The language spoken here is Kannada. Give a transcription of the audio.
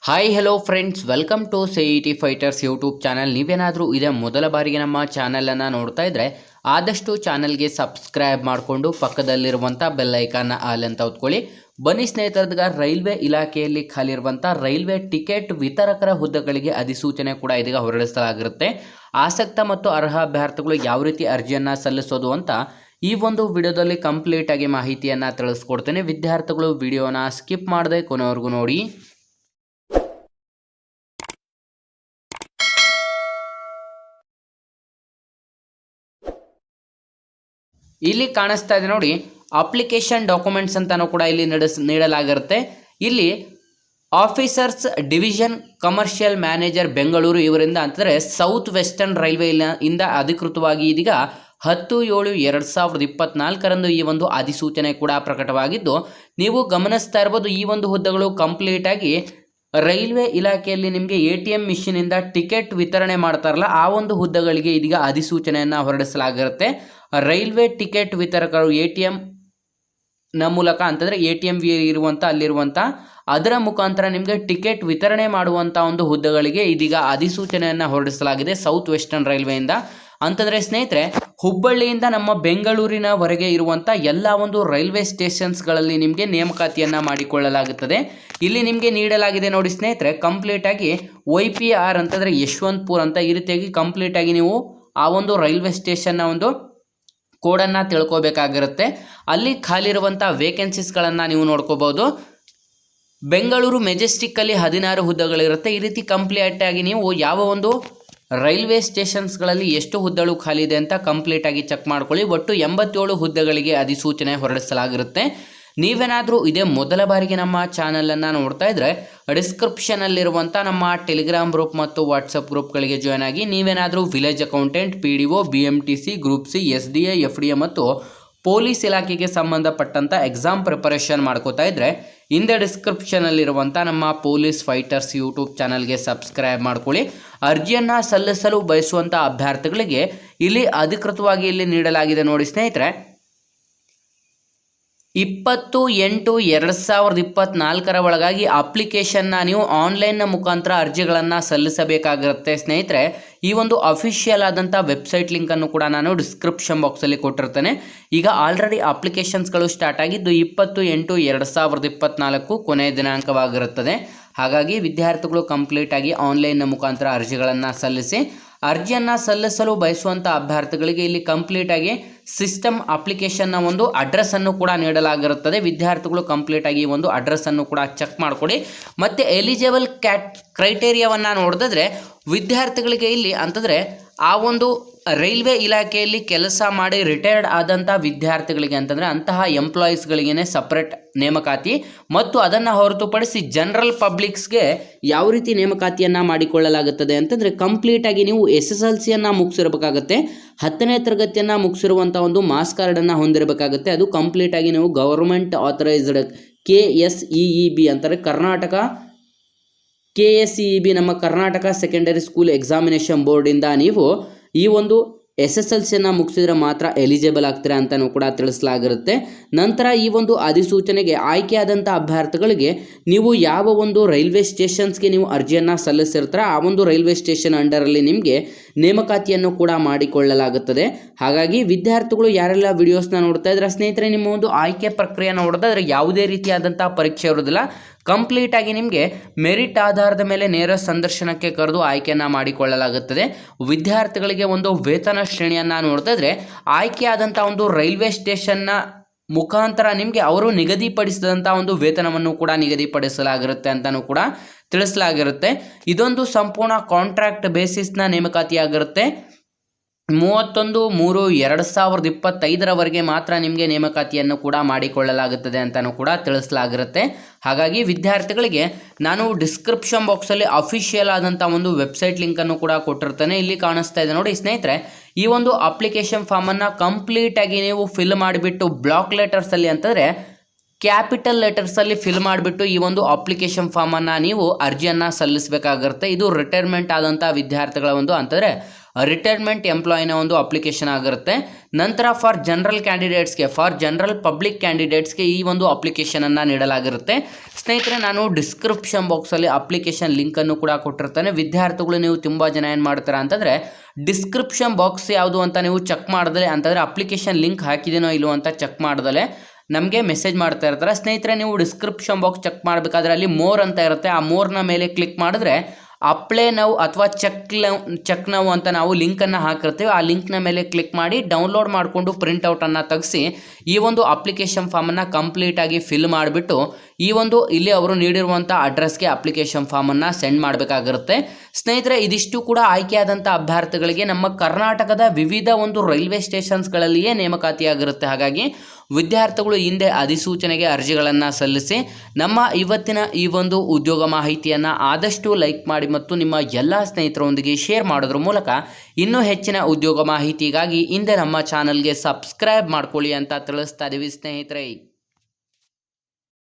Hi hello friends, welcome to CET fighters YouTube channel. ನೀವೇನಾದರೂ ಇದೇ ಮೊದಲ ಬಾರಿಗೆ ನಮ್ಮ ಚಾನಲನ್ನು ನೋಡ್ತಾ ಇದ್ದರೆ ಆದಷ್ಟು ಚಾನಲ್ಗೆ ಸಬ್ಸ್ಕ್ರೈಬ್ ಮಾಡಿಕೊಂಡು ಪಕ್ಕದಲ್ಲಿರುವಂಥ ಬೆಲ್ ಐಕಾನ್ನ ಆಲ್ ಅಂತ ಹೊತ್ಕೊಳ್ಳಿ. ಬನ್ನಿ ಸ್ನೇಹಿತರದಾಗ, ರೈಲ್ವೆ ಇಲಾಖೆಯಲ್ಲಿ ಖಾಲಿರುವಂಥ ರೈಲ್ವೆ ಟಿಕೆಟ್ ವಿತರಕರ ಹುದ್ದೆಗಳಿಗೆ ಅಧಿಸೂಚನೆ ಕೂಡ ಇದೀಗ ಹೊರಡಿಸಲಾಗಿರುತ್ತೆ. ಆಸಕ್ತ ಮತ್ತು ಅರ್ಹ ಅಭ್ಯರ್ಥಿಗಳು ಯಾವ ರೀತಿ ಅರ್ಜಿಯನ್ನು ಸಲ್ಲಿಸೋದು ಅಂತ ಈ ಒಂದು ವಿಡಿಯೋದಲ್ಲಿ ಕಂಪ್ಲೀಟ್ ಆಗಿ ಮಾಹಿತಿಯನ್ನು ತಿಳಿಸ್ಕೊಡ್ತೇನೆ. ವಿದ್ಯಾರ್ಥಿಗಳು ವಿಡಿಯೋನ ಸ್ಕಿಪ್ ಮಾಡದೆ ಕೊನೆವರೆಗೂ ನೋಡಿ. ಇಲ್ಲಿ ಕಾಣಿಸ್ತಾ ಇದೆ ನೋಡಿ, ಅಪ್ಲಿಕೇಶನ್ ಡಾಕ್ಯುಮೆಂಟ್ಸ್ ಅಂತಾನೂ ಕೂಡ ಇಲ್ಲಿ ನೀಡಲಾಗಿರುತ್ತೆ. ಇಲ್ಲಿ officers division commercial manager Bengaluru ಇವರಿಂದ ಅಂತಂದರೆ ಸೌತ್ ವೆಸ್ಟರ್ನ್ ರೈಲ್ವೆ ಇಂದ ಅಧಿಕೃತವಾಗಿ ಇದೀಗ 10/7/2024 ಈ ಒಂದು ಅಧಿಸೂಚನೆ ಕೂಡ ಪ್ರಕಟವಾಗಿದ್ದು, ನೀವು ಗಮನಿಸ್ತಾ ಇರ್ಬೋದು ಈ ಒಂದು ಹುದ್ದೆಗಳು ಕಂಪ್ಲೀಟಾಗಿ ರೈಲ್ವೆ ಇಲಾಖೆಯಲ್ಲಿ ನಿಮಗೆ ATM ಮಿಷಿನಿಂದ ಟಿಕೆಟ್ ವಿತರಣೆ ಮಾಡ್ತಾರಲ್ಲ ಆ ಒಂದು ಹುದ್ದೆಗಳಿಗೆ ಇದೀಗ ಅಧಿಸೂಚನೆಯನ್ನು ಹೊರಡಿಸಲಾಗಿರುತ್ತೆ. ರೈಲ್ವೆ ಟಿಕೆಟ್ ವಿತರಕರು ATM ಮೂಲಕ ಅಂತಂದರೆ ATM ಇರುವಂಥ ಅಲ್ಲಿರುವಂಥ ಅದರ ಮುಖಾಂತರ ನಿಮಗೆ ಟಿಕೆಟ್ ವಿತರಣೆ ಮಾಡುವಂಥ ಒಂದು ಹುದ್ದೆಗಳಿಗೆ ಇದೀಗ ಅಧಿಸೂಚನೆಯನ್ನು ಹೊರಡಿಸಲಾಗಿದೆ ಸೌತ್ ವೆಸ್ಟರ್ನ್ ರೈಲ್ವೆಯಿಂದ. ಅಂತಂದರೆ ಸ್ನೇಹಿತರೆ, ಹುಬ್ಬಳ್ಳಿಯಿಂದ ನಮ್ಮ ಬೆಂಗಳೂರಿನವರೆಗೆ ಇರುವಂಥ ಎಲ್ಲ ಒಂದು ರೈಲ್ವೆ ಸ್ಟೇಷನ್ಸ್ಗಳಲ್ಲಿ ನಿಮಗೆ ನೇಮಕಾತಿಯನ್ನು ಮಾಡಿಕೊಳ್ಳಲಾಗುತ್ತದೆ. ಇಲ್ಲಿ ನಿಮಗೆ ನೀಡಲಾಗಿದೆ ನೋಡಿ ಸ್ನೇಹಿತರೆ, ಕಂಪ್ಲೀಟಾಗಿ YPR ಅಂತಂದರೆ ಯಶವಂತಪುರ ಅಂತ ಈ ರೀತಿಯಾಗಿ ಕಂಪ್ಲೀಟಾಗಿ ನೀವು ಆ ಒಂದು ರೈಲ್ವೆ ಸ್ಟೇಷನ್ನ ಒಂದು ಕೋಡನ್ನು ತಿಳ್ಕೊಬೇಕಾಗಿರುತ್ತೆ. ಅಲ್ಲಿ ಖಾಲಿರುವಂಥ ವೇಕೆನ್ಸೀಸ್ಗಳನ್ನು ನೀವು ನೋಡ್ಕೋಬೋದು. ಬೆಂಗಳೂರು ಮೆಜೆಸ್ಟಿಕ್ಕಲ್ಲಿ 16 ಹುದ್ದೆಗಳಿರುತ್ತೆ. ಈ ರೀತಿ ಕಂಪ್ಲೀಟಾಗಿ ನೀವು ಯಾವ ಒಂದು ರೈಲ್ವೆ ಸ್ಟೇಷನ್ಸ್ಗಳಲ್ಲಿ ಎಷ್ಟು ಹುದ್ದೆಗಳು ಖಾಲಿ ಇದೆ ಅಂತ ಕಂಪ್ಲೀಟಾಗಿ ಚೆಕ್ ಮಾಡ್ಕೊಳ್ಳಿ. ಒಟ್ಟು 87 ಹುದ್ದೆಗಳಿಗೆ ಅಧಿಸೂಚನೆ ಹೊರಡಿಸಲಾಗಿರುತ್ತೆ. ನೀವೇನಾದರೂ ಇದೇ ಮೊದಲ ಬಾರಿಗೆ ನಮ್ಮ ಚಾನಲನ್ನು ನೋಡ್ತಾ ಇದ್ದರೆ ಡಿಸ್ಕ್ರಿಪ್ಷನಲ್ಲಿರುವಂಥ ನಮ್ಮ ಟೆಲಿಗ್ರಾಮ್ ಗ್ರೂಪ್ ಮತ್ತು ವಾಟ್ಸಪ್ ಗ್ರೂಪ್ಗಳಿಗೆ ಜಾಯ್ನ್ ಆಗಿ. ನೀವೇನಾದರೂ village accountant, PDO, BMTC, group C, SDA, FDA ಮತ್ತು ಪೊಲೀಸ್ ಇಲಾಖೆಗೆ ಸಂಬಂಧಪಟ್ಟಂಥ ಎಕ್ಸಾಮ್ ಪ್ರಿಪರೇಷನ್ ಮಾಡ್ಕೋತಾ ಇದ್ದರೆ ಹಿಂದೆ ಡಿಸ್ಕ್ರಿಪ್ಷನಲ್ಲಿರುವಂಥ ನಮ್ಮ ಪೊಲೀಸ್ ಫೈಟರ್ಸ್ ಯೂಟ್ಯೂಬ್ ಚಾನಲ್ಗೆ ಸಬ್ಸ್ಕ್ರೈಬ್ ಮಾಡ್ಕೊಳ್ಳಿ. ಅರ್ಜಿಯನ್ನು ಸಲ್ಲಿಸಲು ಬಯಸುವಂಥ ಅಭ್ಯರ್ಥಿಗಳಿಗೆ ಇಲ್ಲಿ ಅಧಿಕೃತವಾಗಿ ಇಲ್ಲಿ ನೀಡಲಾಗಿದೆ ನೋಡಿ ಸ್ನೇಹಿತರೆ, 20/8/2024 ಒಳಗಾಗಿ ಅಪ್ಲಿಕೇಶನ್ನ ನೀವು ಆನ್ಲೈನ್ನ ಮುಖಾಂತರ ಅರ್ಜಿಗಳನ್ನು ಸಲ್ಲಿಸಬೇಕಾಗಿರುತ್ತೆ ಸ್ನೇಹಿತರೆ. ಈ ಒಂದು ಅಫಿಷಿಯಲ್ ಆದಂಥ ವೆಬ್ಸೈಟ್ ಲಿಂಕನ್ನು ಕೂಡ ನಾನು ಡಿಸ್ಕ್ರಿಪ್ಷನ್ ಬಾಕ್ಸಲ್ಲಿ ಕೊಟ್ಟಿರ್ತೇನೆ. ಈಗ ಆಲ್ರೆಡಿ ಅಪ್ಲಿಕೇಶನ್ಸ್ಗಳು ಸ್ಟಾರ್ಟ್ ಆಗಿದ್ದು 20/8/2024 ಕೊನೆಯ ದಿನಾಂಕವಾಗಿರುತ್ತದೆ. ಹಾಗಾಗಿ ವಿದ್ಯಾರ್ಥಿಗಳು ಕಂಪ್ಲೀಟಾಗಿ ಆನ್ಲೈನ್ನ ಮುಖಾಂತರ ಅರ್ಜಿಗಳನ್ನು ಸಲ್ಲಿಸಿ. ಅರ್ಜಿಯನ್ನು ಸಲ್ಲಿಸಲು ಬಯಸುವಂಥ ಅಭ್ಯರ್ಥಿಗಳಿಗೆ ಇಲ್ಲಿ ಕಂಪ್ಲೀಟಾಗಿ ಸಿಸ್ಟಮ್ ಅಪ್ಲಿಕೇಶನ್ನ ಒಂದು ಅಡ್ರೆಸ್ಸನ್ನು ಕೂಡ ನೀಡಲಾಗಿರುತ್ತದೆ. ವಿದ್ಯಾರ್ಥಿಗಳು ಕಂಪ್ಲೀಟಾಗಿ ಈ ಒಂದು ಅಡ್ರೆಸ್ಸನ್ನು ಕೂಡ ಚೆಕ್ ಮಾಡಿಕೊಡಿ. ಮತ್ತು ಎಲಿಜಿಬಲ್ ಕ್ರೈಟೇರಿಯಾವನ್ನು ನೋಡಿದ್ರೆ ವಿದ್ಯಾರ್ಥಿಗಳಿಗೆ ಇಲ್ಲಿ ಅಂತಂದರೆ ಆ ಒಂದು ರೈಲ್ವೆ ಇಲಾಖೆಯಲ್ಲಿ ಕೆಲಸ ಮಾಡಿ ರಿಟೈರ್ಡ್ ಆದಂಥ ವಿದ್ಯಾರ್ಥಿಗಳಿಗೆ ಅಂತಂದರೆ ಅಂತಹ ಎಂಪ್ಲಾಯೀಸ್ಗಳಿಗೇ ಸಪ್ರೇಟ್ ನೇಮಕಾತಿ, ಮತ್ತು ಅದನ್ನು ಹೊರತುಪಡಿಸಿ ಜನರಲ್ ಪಬ್ಲಿಕ್ಸ್ಗೆ ಯಾವ ರೀತಿ ನೇಮಕಾತಿಯನ್ನು ಮಾಡಿಕೊಳ್ಳಲಾಗುತ್ತದೆ ಅಂತಂದರೆ ಕಂಪ್ಲೀಟಾಗಿ ನೀವು SSLCಯನ್ನು ಮುಗಿಸಿರಬೇಕಾಗುತ್ತೆ, 10ನೇ ತರಗತಿಯನ್ನು ಮುಗಿಸಿರುವಂಥ ಒಂದು ಮಾಸ್ ಕಾರ್ಡನ್ನು ಹೊಂದಿರಬೇಕಾಗುತ್ತೆ. ಅದು ಕಂಪ್ಲೀಟಾಗಿ ನೀವು ಗವರ್ಮೆಂಟ್ ಆಥರೈಸ್ಡ್ KSEEB ಅಂತಾರೆ, ಕರ್ನಾಟಕ KSEEB ನಮ್ಮ ಕರ್ನಾಟಕ ಸೆಕೆಂಡರಿ ಸ್ಕೂಲ್ ಎಕ್ಸಾಮಿನೇಷನ್ ಬೋರ್ಡಿಂದ ನೀವು ಈ ಒಂದು SSLCಯನ್ನು ಮುಗಿಸಿದ್ರೆ ಮಾತ್ರ ಎಲಿಜಿಬಲ್ ಆಗ್ತೀರಾ ಅಂತಲೂ ಕೂಡ ತಿಳಿಸಲಾಗಿರುತ್ತೆ. ನಂತರ ಈ ಒಂದು ಅಧಿಸೂಚನೆಗೆ ಆಯ್ಕೆಯಾದಂಥ ಅಭ್ಯರ್ಥಿಗಳಿಗೆ ನೀವು ಯಾವ ಒಂದು ರೈಲ್ವೆ ಸ್ಟೇಷನ್ಸ್ಗೆ ನೀವು ಅರ್ಜಿಯನ್ನು ಸಲ್ಲಿಸಿರ್ತೀರ ಆ ಒಂದು ರೈಲ್ವೆ ಸ್ಟೇಷನ್ ಅಂಡರಲ್ಲಿ ನಿಮಗೆ ನೇಮಕಾತಿಯನ್ನು ಕೂಡ ಮಾಡಿಕೊಳ್ಳಲಾಗುತ್ತದೆ. ಹಾಗಾಗಿ ವಿದ್ಯಾರ್ಥಿಗಳು ಯಾರೆಲ್ಲ ವಿಡಿಯೋಸ್ನ ನೋಡ್ತಾ ಇದ್ರೆ ಸ್ನೇಹಿತರೆ, ನಿಮ್ಮ ಒಂದು ಆಯ್ಕೆ ಪ್ರಕ್ರಿಯೆ ನೋಡಿದ್ರೆ ಯಾವುದೇ ರೀತಿಯಾದಂಥ ಪರೀಕ್ಷೆ ಇರೋದಿಲ್ಲ. ಕಂಪ್ಲೀಟಾಗಿ ನಿಮಗೆ ಮೆರಿಟ್ ಆಧಾರದ ಮೇಲೆ ನೇರ ಸಂದರ್ಶನಕ್ಕೆ ಕರೆದು ಆಯ್ಕೆಯನ್ನು ಮಾಡಿಕೊಳ್ಳಲಾಗುತ್ತದೆ. ವಿದ್ಯಾರ್ಥಿಗಳಿಗೆ ಒಂದು ವೇತನ ಶ್ರೇಣಿಯನ್ನು ನೋಡ್ತಾ ಇದ್ರೆ ಆಯ್ಕೆಯಾದಂಥ ಒಂದು ರೈಲ್ವೆ ಸ್ಟೇಷನ್ನ ಮುಖಾಂತರ ನಿಮಗೆ ಅವರು ನಿಗದಿಪಡಿಸಿದಂಥ ಒಂದು ವೇತನವನ್ನು ಕೂಡ ನಿಗದಿಪಡಿಸಲಾಗಿರುತ್ತೆ ಅಂತಲೂ ಕೂಡ ತಿಳಿಸಲಾಗಿರುತ್ತೆ. ಇದೊಂದು ಸಂಪೂರ್ಣ ಕಾಂಟ್ರಾಕ್ಟ್ ಬೇಸಿಸ್ನ ನೇಮಕಾತಿಯಾಗಿರುತ್ತೆ. 31/3/2025 ಮಾತ್ರ ನಿಮಗೆ ನೇಮಕಾತಿಯನ್ನು ಕೂಡ ಮಾಡಿಕೊಳ್ಳಲಾಗುತ್ತದೆ ಅಂತಲೂ ಕೂಡ ತಿಳಿಸಲಾಗಿರುತ್ತೆ. ಹಾಗಾಗಿ ವಿದ್ಯಾರ್ಥಿಗಳಿಗೆ ನಾನು ಡಿಸ್ಕ್ರಿಪ್ಷನ್ ಬಾಕ್ಸಲ್ಲಿ ಅಫಿಷಿಯಲ್ ಆದಂಥ ಒಂದು ವೆಬ್ಸೈಟ್ ಲಿಂಕನ್ನು ಕೂಡ ಕೊಟ್ಟಿರ್ತೇನೆ. ಇಲ್ಲಿ ಕಾಣಿಸ್ತಾ ಇದೆ ನೋಡಿ ಸ್ನೇಹಿತರೆ, ಈ ಒಂದು ಅಪ್ಲಿಕೇಶನ್ ಫಾರ್ಮನ್ನು ಕಂಪ್ಲೀಟಾಗಿ ನೀವು ಫಿಲ್ ಮಾಡಿಬಿಟ್ಟು ಬ್ಲಾಕ್ ಲೆಟರ್ಸಲ್ಲಿ ಅಂತಂದರೆ ಕ್ಯಾಪಿಟಲ್ ಲೆಟರ್ಸಲ್ಲಿ ಫಿಲ್ ಮಾಡಿಬಿಟ್ಟು ಈ ಒಂದು ಅಪ್ಲಿಕೇಶನ್ ಫಾರ್ಮನ್ನು ನೀವು ಅರ್ಜಿಯನ್ನು ಸಲ್ಲಿಸಬೇಕಾಗಿರುತ್ತೆ. ಇದು ರಿಟೈರ್ಮೆಂಟ್ ಆದಂಥ ವಿದ್ಯಾರ್ಥಿಗಳ ಒಂದು ಅಂತಂದರೆ ರಿಟೈರ್ಮೆಂಟ್ ಎಂಪ್ಲಾಯಿನ ಒಂದು ಅಪ್ಲಿಕೇಶನ್ ಆಗಿರುತ್ತೆ. ನಂತರ ಫಾರ್ ಜನರಲ್ ಕ್ಯಾಂಡಿಡೇಟ್ಸ್ಗೆ, ಫಾರ್ ಜನರಲ್ ಪಬ್ಲಿಕ್ ಕ್ಯಾಂಡಿಡೇಟ್ಸ್ಗೆ ಈ ಒಂದು ಅಪ್ಲಿಕೇಶನನ್ನು ನೀಡಲಾಗಿರುತ್ತೆ. ಸ್ನೇಹಿತರೆ, ನಾನು ಡಿಸ್ಕ್ರಿಪ್ಷನ್ ಬಾಕ್ಸಲ್ಲಿ ಅಪ್ಲಿಕೇಶನ್ ಲಿಂಕನ್ನು ಕೂಡ ಕೊಟ್ಟಿರ್ತೇನೆ. ವಿದ್ಯಾರ್ಥಿಗಳು ನೀವು ತುಂಬ ಜನ ಏನು ಮಾಡ್ತಾರೆ ಅಂತಂದರೆ ಡಿಸ್ಕ್ರಿಪ್ಷನ್ ಬಾಕ್ಸ್ ಯಾವುದು ಅಂತ ನೀವು ಚೆಕ್ ಮಾಡಿದ್ರೆ ಅಂತಂದರೆ ಅಪ್ಲಿಕೇಶನ್ ಲಿಂಕ್ ಹಾಕಿದ್ದೀನೋ ಇಲ್ಲೋ ಅಂತ ಚೆಕ್ ಮಾಡಿದ್ರೆ ನಮಗೆ ಮೆಸೇಜ್ ಮಾಡ್ತಾ ಇರ್ತಾರೆ. ಸ್ನೇಹಿತರೆ, ನೀವು ಡಿಸ್ಕ್ರಿಪ್ಷನ್ ಬಾಕ್ಸ್ ಚೆಕ್ ಮಾಡಬೇಕಾದ್ರೆ ಅಲ್ಲಿ ಮೋರ್ ಅಂತ ಇರುತ್ತೆ. ಆ ಮೋರ್ನ ಮೇಲೆ ಕ್ಲಿಕ್ ಮಾಡಿದ್ರೆ ಅಪ್ಲೈ ನೌ ಅಥವಾ ಚೆಕ್ ನೌ ಅಂತ ನಾವು ಲಿಂಕನ್ನು ಹಾಕಿರ್ತೀವಿ. ಆ ಲಿಂಕ್ನ ಮೇಲೆ ಕ್ಲಿಕ್ ಮಾಡಿ ಡೌನ್ಲೋಡ್ ಮಾಡಿಕೊಂಡು ಪ್ರಿಂಟೌಟನ್ನು ತೆಗೆಸಿ ಈ ಒಂದು ಅಪ್ಲಿಕೇಶನ್ ಫಾರ್ಮನ್ನು ಕಂಪ್ಲೀಟಾಗಿ ಫಿಲ್ ಮಾಡಿಬಿಟ್ಟು ಈ ಒಂದು ಇಲ್ಲಿ ಅವರು ನೀಡಿರುವಂಥ ಅಡ್ರೆಸ್ಗೆ ಅಪ್ಲಿಕೇಶನ್ ಫಾರ್ಮನ್ನು ಸೆಂಡ್ ಮಾಡಬೇಕಾಗಿರುತ್ತೆ. ಸ್ನೇಹಿತರೆ, ಇದಿಷ್ಟು ಕೂಡ ಆಯ್ಕೆಯಾದಂಥ ಅಭ್ಯರ್ಥಿಗಳಿಗೆ ನಮ್ಮ ಕರ್ನಾಟಕದ ವಿವಿಧ ಒಂದು ರೈಲ್ವೆ ಸ್ಟೇಷನ್ಸ್ಗಳಲ್ಲಿಯೇ ನೇಮಕಾತಿಯಾಗಿರುತ್ತೆ. ಹಾಗಾಗಿ ವಿದ್ಯಾರ್ಥಿಗಳು ಹಿಂದೆ ಅಧಿಸೂಚನೆಗೆ ಅರ್ಜಿಗಳನ್ನು ಸಲ್ಲಿಸಿ ನಮ್ಮ ಇವತ್ತಿನ ಈ ಒಂದು ಉದ್ಯೋಗ ಮಾಹಿತಿಯನ್ನು ಆದಷ್ಟು ಲೈಕ್ ಮಾಡಿ ಮತ್ತು ನಿಮ್ಮ ಎಲ್ಲ ಸ್ನೇಹಿತರೊಂದಿಗೆ ಶೇರ್ ಮಾಡೋದ್ರ ಮೂಲಕ ಇನ್ನೂ ಹೆಚ್ಚಿನ ಉದ್ಯೋಗ ಮಾಹಿತಿಗಾಗಿ ಹಿಂದೆ ನಮ್ಮ ಚಾನಲ್ಗೆ ಸಬ್ಸ್ಕ್ರೈಬ್ ಮಾಡ್ಕೊಳ್ಳಿ ಅಂತ ತಿಳಿಸ್ತಾ ಇದ್ದೀವಿ ಸ್ನೇಹಿತರೆ.